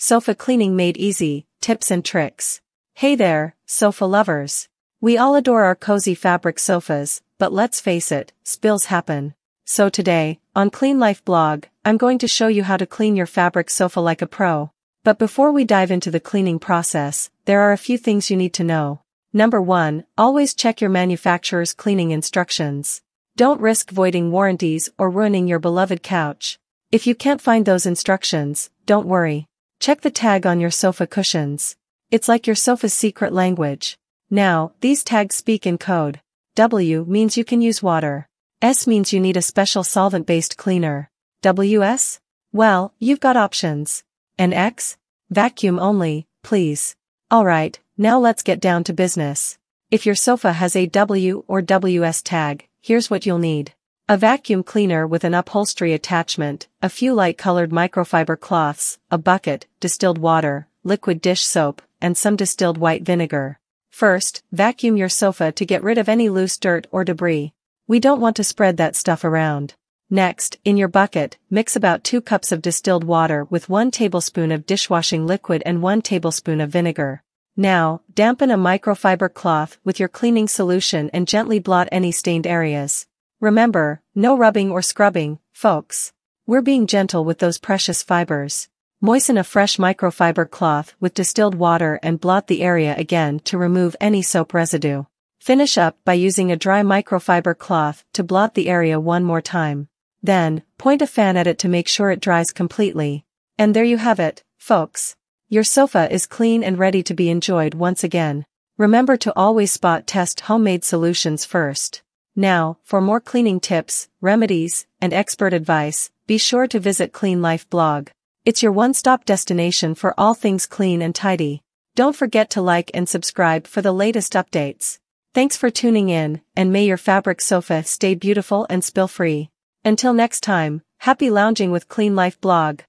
Sofa cleaning made easy, tips and tricks. Hey there, sofa lovers. We all adore our cozy fabric sofas, but let's face it, spills happen. So today, on Clean Life Blog, I'm going to show you how to clean your fabric sofa like a pro. But before we dive into the cleaning process, there are a few things you need to know. Number 1, always check your manufacturer's cleaning instructions. Don't risk voiding warranties or ruining your beloved couch. If you can't find those instructions, don't worry. Check the tag on your sofa cushions. It's like your sofa's secret language. Now, these tags speak in code. W means you can use water. S means you need a special solvent-based cleaner. WS? Well, you've got options. And X? Vacuum only, please. Alright, now let's get down to business. If your sofa has a W or WS tag, here's what you'll need. A vacuum cleaner with an upholstery attachment, a few light-colored microfiber cloths, a bucket, distilled water, liquid dish soap, and some distilled white vinegar. First, vacuum your sofa to get rid of any loose dirt or debris. We don't want to spread that stuff around. Next, in your bucket, mix about 2 cups of distilled water with 1 tablespoon of dishwashing liquid and 1 tablespoon of vinegar. Now, dampen a microfiber cloth with your cleaning solution and gently blot any stained areas. Remember, no rubbing or scrubbing, folks. We're being gentle with those precious fibers. Moisten a fresh microfiber cloth with distilled water and blot the area again to remove any soap residue. Finish up by using a dry microfiber cloth to blot the area one more time. Then, point a fan at it to make sure it dries completely. And there you have it, folks. Your sofa is clean and ready to be enjoyed once again. Remember to always spot test homemade solutions first. Now, for more cleaning tips, remedies, and expert advice, be sure to visit Clean Life Blog. It's your one-stop destination for all things clean and tidy. Don't forget to like and subscribe for the latest updates. Thanks for tuning in, and may your fabric sofa stay beautiful and spill-free. Until next time, happy lounging with Clean Life Blog.